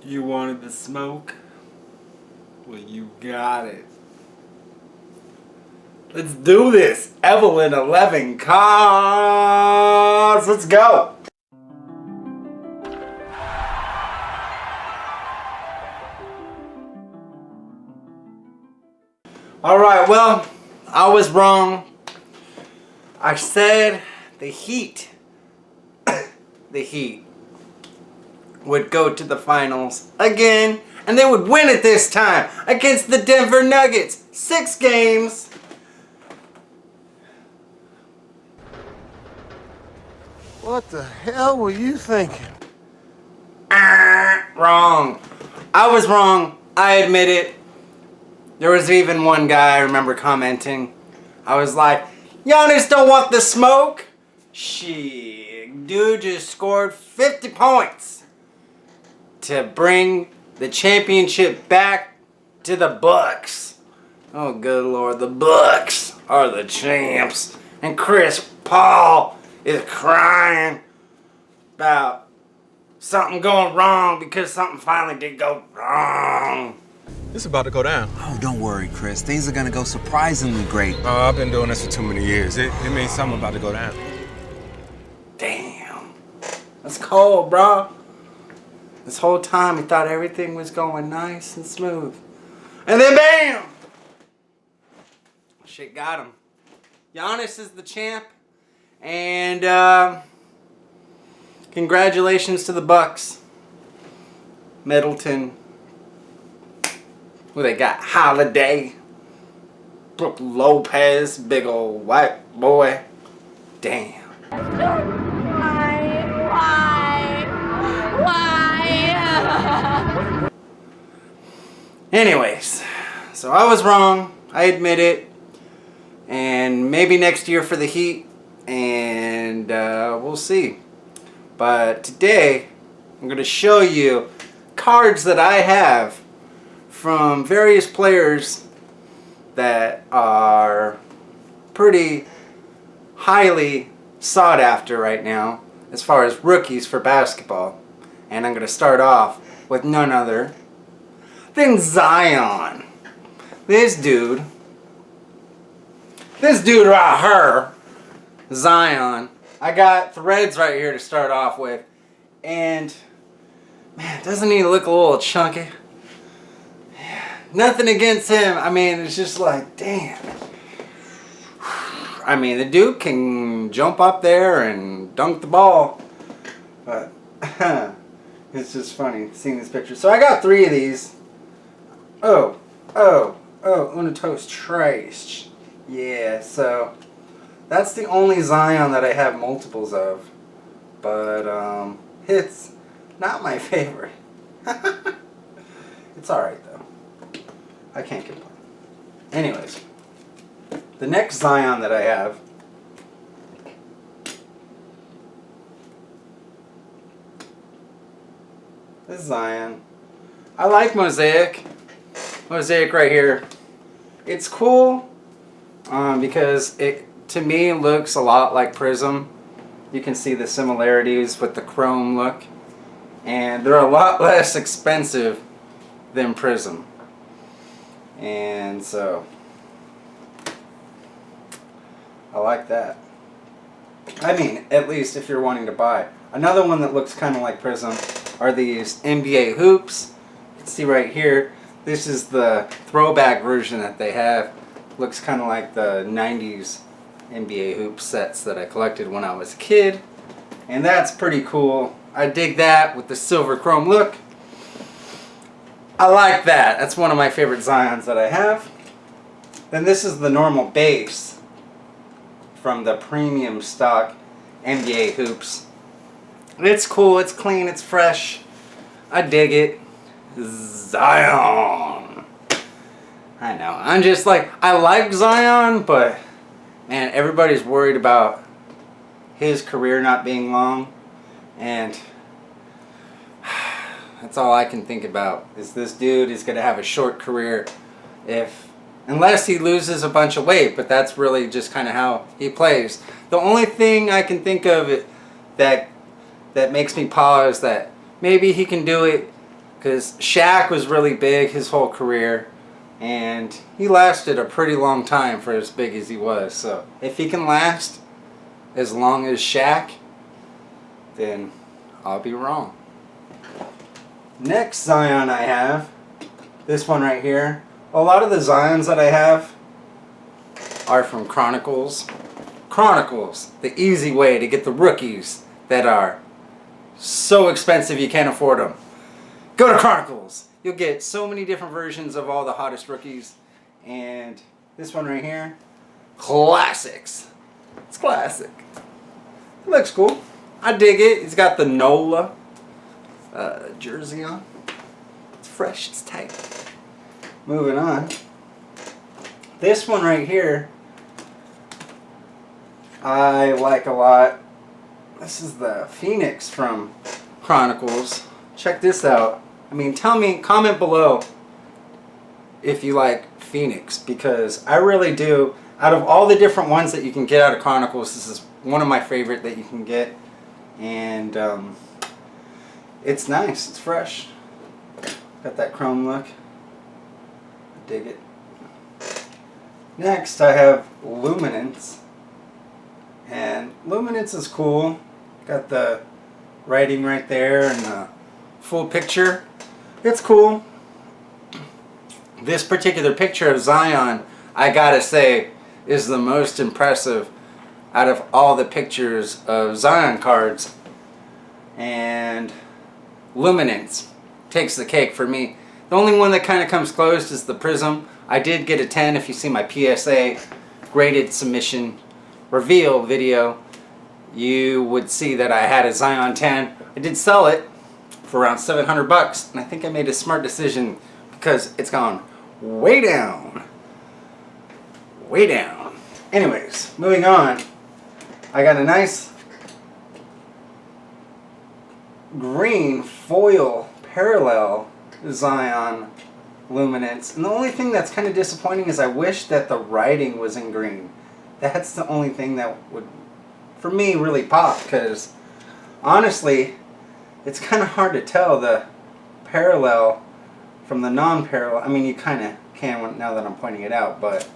You wanted the smoke? Well, you got it. Let's do this. Evelyn 11 cards. Let's go. Alright, well, I was wrong. I said the Heat would go to the finals again, and they would win it this time against the Denver Nuggets. 6 games. What the hell were you thinking? Wrong. I was wrong. I admit it. There was even one guy I remember commenting. I was like, Giannis don't want the smoke. Shit, dude just scored 50 points to bring the championship back to the Bucks. Oh, good Lord, the Bucks are the champs. And Chris Paul is crying about something going wrong because something finally did go wrong. It's about to go down. Oh, don't worry, Chris. Things are gonna go surprisingly great. Oh, I've been doing this for too many years. It means something about to go down. Damn. That's cold, bro. This whole time he thought everything was going nice and smooth. And then BAM! Shit got him. Giannis is the champ. And congratulations to the Bucks. Middleton. Who they got? Holiday. Brook Lopez. Big old white boy. Damn. Why? Anyways, so I was wrong. I admit it. And maybe next year for the Heat. And we'll see. But today, I'm going to show you cards that I have from various players that are pretty highly sought after right now as far as rookies for basketball. And I'm going to start off with none other than Zion. This dude right here, Zion. I got threads right here to start off with. And man, doesn't he look a little chunky? Nothing against him. I mean, it's just like, damn. I mean, the dude can jump up there and dunk the ball. But it's just funny seeing this picture. So I got 3 of these. Oh, Unitos Trace. Yeah, so that's the only Zion that I have multiples of. But it's not my favorite. It's alright though. I can't complain. Anyways, the next Zion that I have is Zion. I like Mosaic. Mosaic right here. It's cool because it, to me, looks a lot like Prism. You can see the similarities with the chrome look. And they're a lot less expensive than Prism. And so I like that. I mean, at least if you're wanting to buy. Another one that looks kind of like Prism are these NBA hoops. You can see right here, this is the throwback version that they have. Looks kind of like the 90s NBA hoop sets that I collected when I was a kid. And that's pretty cool. I dig that with the silver chrome look. I like that. That's one of my favorite Zions that I have. Then this is the normal base from the premium stock NBA hoops. It's cool, it's clean, it's fresh. I dig it. Zion. I know. I'm just like, I like Zion, but man, everybody's worried about his career not being long. And that's all I can think about, is this dude is going to have a short career unless he loses a bunch of weight, but that's really just kind of how he plays. The only thing I can think of that makes me pause that maybe he can do it Because Shaq was really big his whole career, and he lasted a pretty long time for as big as he was. So if he can last as long as Shaq, then I'll be wrong. Next Zion I have, this one right here. A lot of the Zions that I have are from Chronicles. Chronicles, the easy way to get the rookies that are so expensive you can't afford them. Go to Chronicles. You'll get so many different versions of all the hottest rookies. And this one right here, classics. It's classic. It looks cool. I dig it. It's got the NOLA jersey on. It's fresh. It's tight. Moving on. This one right here, I like a lot. This is the Phoenix from Chronicles. Check this out. I mean, tell me, comment below if you like Phoenix, because I really do. Out of all the different ones that you can get out of Chronicles, this is one of my favorite that you can get. And it's nice. It's fresh. Got that chrome look. I dig it. Next, I have Luminance. And Luminance is cool. Got the writing right there and the full picture. It's cool. This particular picture of Zion, I gotta say, is the most impressive out of all the pictures of Zion cards. And Luminance takes the cake for me. The only one that kind of comes close is the Prism. I did get a 10 if you see my PSA graded submission reveal video. You would see that I had a Zion 10. I did sell it for around $700, and I think I made a smart decision because it's gone way down. Way down. Anyways, moving on. I got a nice green foil parallel Zion Luminance. And the only thing that's kind of disappointing is I wish that the writing was in green. That's the only thing that would, for me, really pop, because honestly, it's kind of hard to tell the parallel from the non-parallel. I mean, you kind of can now that I'm pointing it out, but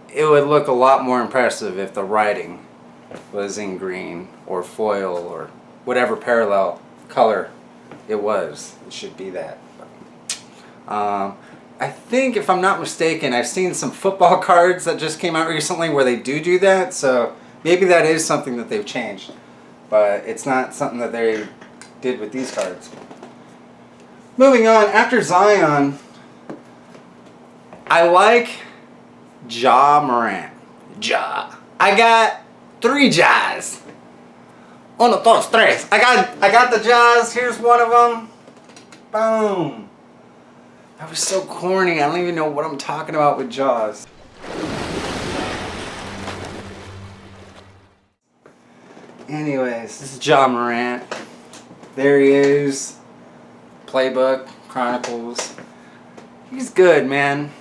it would look a lot more impressive if the writing was in green or foil or whatever parallel color it was. It should be that. I think, if I'm not mistaken, I've seen some football cards that just came out recently where they do that, so maybe that is something that they've changed. But it's not something that they did with these cards. Moving on, after Zion, I like Ja Morant. Ja. I got 3 Ja's. Uno, dos, tres. I got the Ja's. Here's one of them. Boom. That was so corny. I don't even know what I'm talking about with Jaws. Anyways, this is Ja Morant. There he is. Playbook, Chronicles. He's good, man.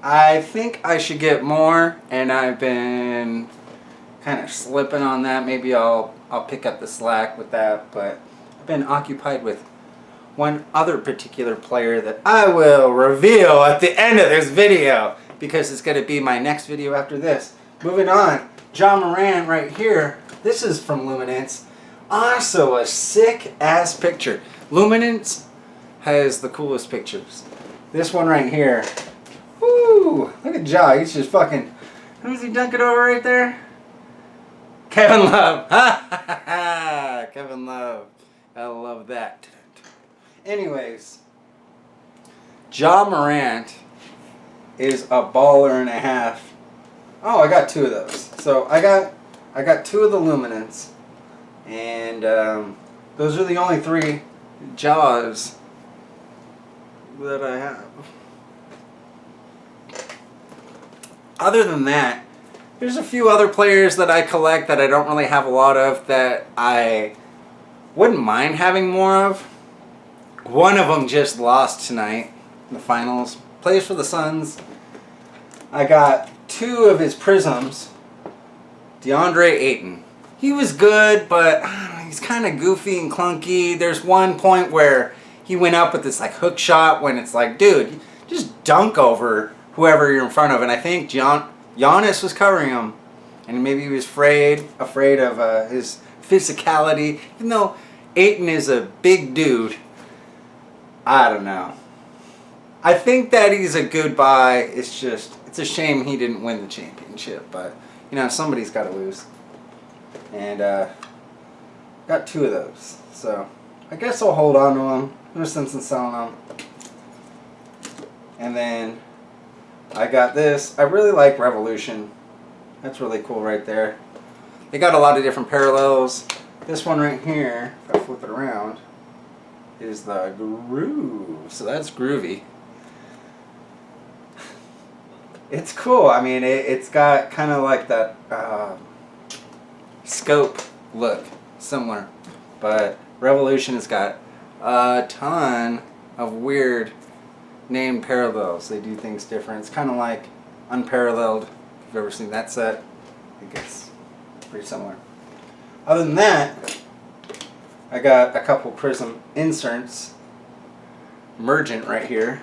I think I should get more, and I've been kind of slipping on that. Maybe I'll pick up the slack with that, but I've been occupied with one other particular player that I will reveal at the end of this video, because it's going to be my next video after this. Moving on, Ja Morant right here. This is from Luminance. Also a sick ass picture. Luminance has the coolest pictures. This one right here. Woo! Look at Ja. He's just fucking. Who's he dunking over right there? Kevin Love. Ha ha ha! Kevin Love. I love that. Anyways, Ja Morant is a baller and a half. Oh, I got 2 of those. So I got 2 of the Luminance, and those are the only 3 Jaws that I have. Other than that, there's a few other players that I collect that I don't really have a lot of that I wouldn't mind having more of. One of them just lost tonight in the finals. Plays for the Suns. I got 2 of his Prisms. DeAndre Ayton. He was good, but he's kind of goofy and clunky. There's one point where he went up with this like hook shot when it's like, dude, just dunk over whoever you're in front of. And I think Giannis was covering him, and maybe he was afraid of his physicality. Even though Ayton is a big dude, I don't know. I think that he's a good buy. It's a shame he didn't win the championship, but you know, somebody's got to lose. And got 2 of those, so I guess I'll hold on to them. No sense in selling them. And then I got this. I really like Revolution. That's really cool right there. They got a lot of different parallels. This one right here, if I flip it around, is the Groove. So that's groovy. It's cool. I mean, it's got kind of like that scope look, similar. But Revolution has got a ton of weird named parallels. They do things different. It's kind of like Unparalleled. If you've ever seen that set, I guess pretty similar. Other than that, I got a couple Prism inserts. Emergent right here.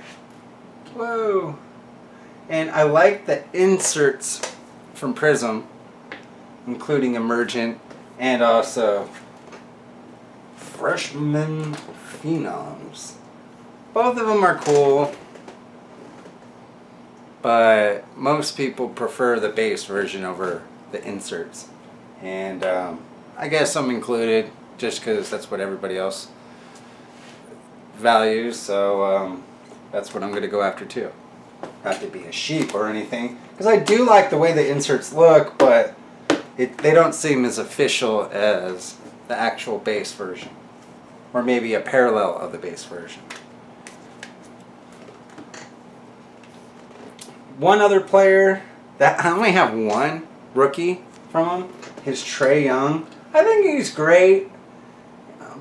Whoa! And I like the inserts from Prism, including Emergent and also Freshman Phenoms. Both of them are cool, but most people prefer the base version over the inserts. And I guess I'm included just because that's what everybody else values, so that's what I'm going to go after too. Not to be a sheep or anything, because I do like the way the inserts look, but they don't seem as official as the actual base version, or maybe a parallel of the base version. One other player that I only have one rookie from him is Trae Young. I think he's great,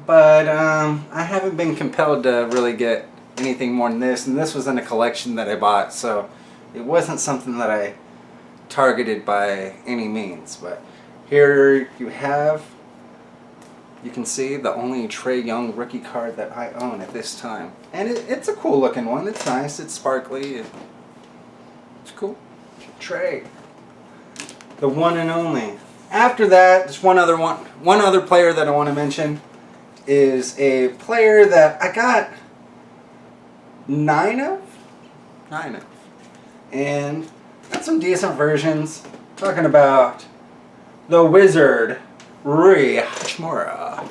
but I haven't been compelled to really get anything more than this, and this was in a collection that I bought, so it wasn't something that I targeted by any means. But here you can see the only Trae Young rookie card that I own at this time, and it's a cool looking one. It's nice, it's sparkly, it's cool. Trae, the one and only. After that, just one other player that I want to mention is a player that I got 9 of, and got some decent versions. Talking about the Wizard Rui Hachimura.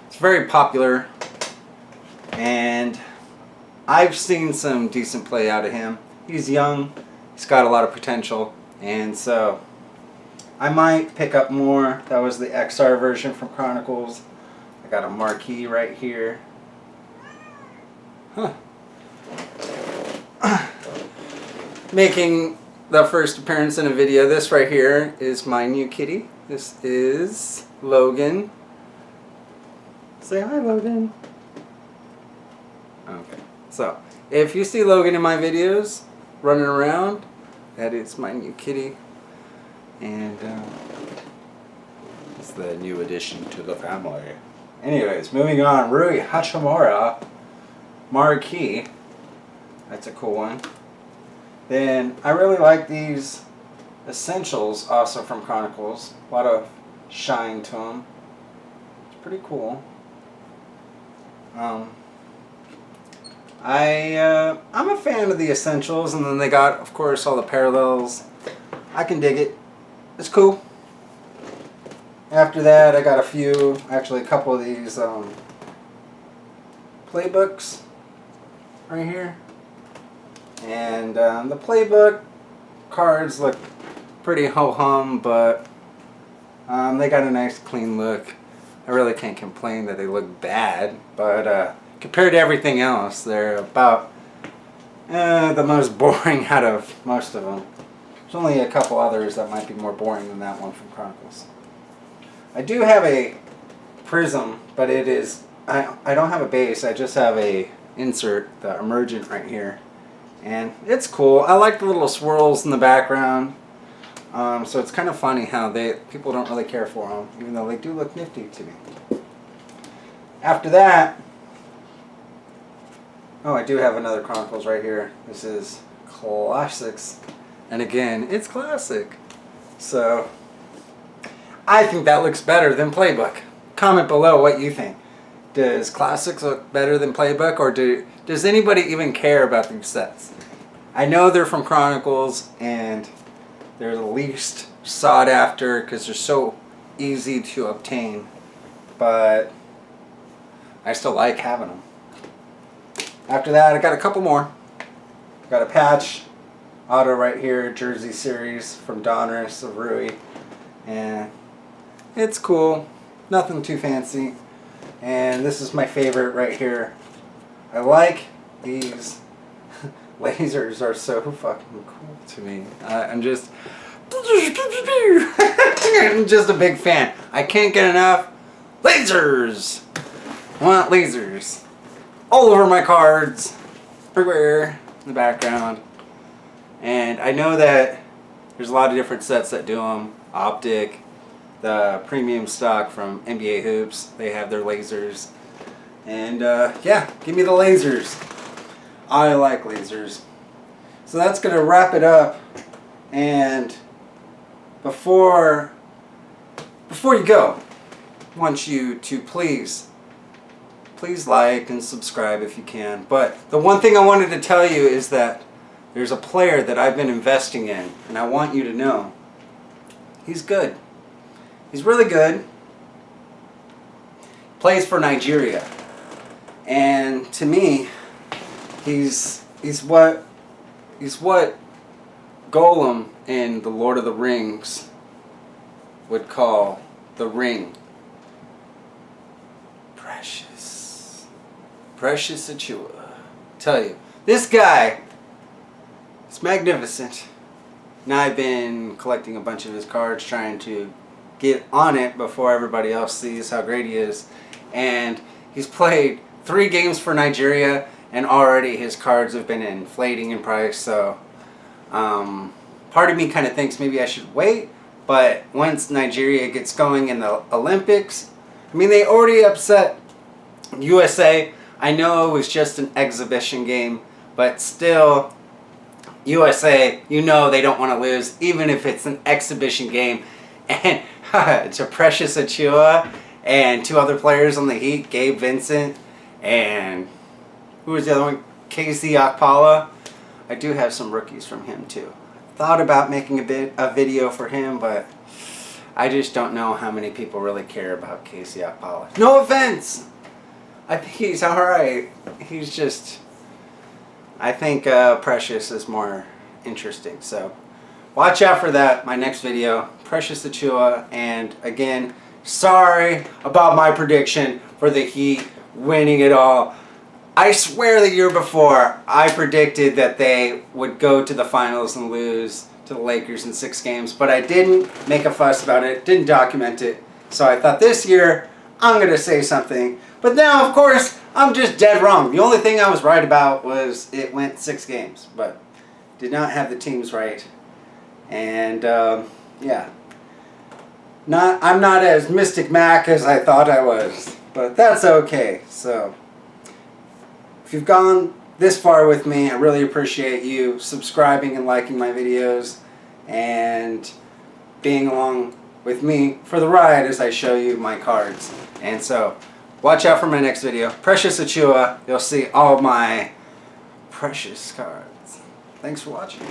It's very popular, and I've seen some decent play out of him. He's young, he's got a lot of potential, and so I might pick up more. That was the XR version from Chronicles. I got a marquee right here. Huh. Making the first appearance in a video. This right here is my new kitty. This is Logan. Say hi, Logan. Okay. So, if you see Logan in my videos running around, that is my new kitty. And it's the new addition to the family. Anyways, moving on. Rui Hachimura marquee. That's a cool one. Then I really like these essentials also from Chronicles. A lot of shine to them. It's pretty cool. I'm a fan of the essentials, and then they got, of course, all the parallels. I can dig it. It's cool. After that, I got a couple of these playbooks right here. And the playbook cards look pretty ho-hum, but they got a nice clean look. I really can't complain that they look bad, but compared to everything else, they're about the most boring out of most of them. There's only a couple others that might be more boring than that one from Chronicles. I do have a Prism, but it is, I don't have a base, I just have a insert, the Emergent right here. And it's cool. I like the little swirls in the background. So it's kind of funny how people don't really care for them, even though they do look nifty to me. After that, oh, I do have another Chronicles right here. This is Classics. And again, it's classic. So, I think that looks better than Playbook. Comment below what you think. Does Classics look better than Playbook, or does anybody even care about these sets? I know they're from Chronicles, and they're the least sought after because they're so easy to obtain. But I still like having them. After that, I got a couple more. Got a patch auto right here, Jersey Series from Donruss of Rui. And it's cool. Nothing too fancy. And this is my favorite right here. I like these lasers, are so fucking cool to me. I'm just I'm just a big fan. I can't get enough lasers. I want lasers all over my cards, everywhere in the background. And I know that there's a lot of different sets that do them. Optic, the premium stock from NBA Hoops, they have their lasers. And yeah, give me the lasers. I like lasers. So that's going to wrap it up. And before you go, I want you to please like and subscribe if you can. But the one thing I wanted to tell you is that there's a player that I've been investing in, and I want you to know he's good. He's really good. Plays for Nigeria. And to me, he's what Golem in the Lord of the Rings would call the ring. Precious Achua. Tell you, this guy is magnificent. Now I've been collecting a bunch of his cards, trying to get on it before everybody else sees how great he is. And he's played 3 games for Nigeria, and already his cards have been inflating in price. So part of me kind of thinks maybe I should wait. But once Nigeria gets going in the Olympics, I mean, they already upset USA. I know it was just an exhibition game, but still, USA, you know they don't want to lose, even if it's an exhibition game. And it's a Precious Achua and 2 other players on the Heat, Gabe Vincent, and who was the other one? Casey Okpala. I do have some rookies from him too. Thought about making a video for him, but I just don't know how many people really care about Casey Okpala. No offense! I think he's alright. He's just... I think Precious is more interesting. So watch out for that, my next video. Precious Achua. And again, sorry about my prediction for the Heat winning it all. I swear the year before, I predicted that they would go to the finals and lose to the Lakers in 6 games. But I didn't make a fuss about it, didn't document it. So I thought this year, I'm going to say something. But now, of course, I'm just dead wrong. The only thing I was right about was it went 6 games. But did not have the teams right. And, yeah. I'm not as Mystic Mac as I thought I was. But that's okay. So, if you've gone this far with me, I really appreciate you subscribing and liking my videos. And being along with me for the ride as I show you my cards. And so, watch out for my next video. Precious Achua. You'll see all my precious cards. Thanks for watching.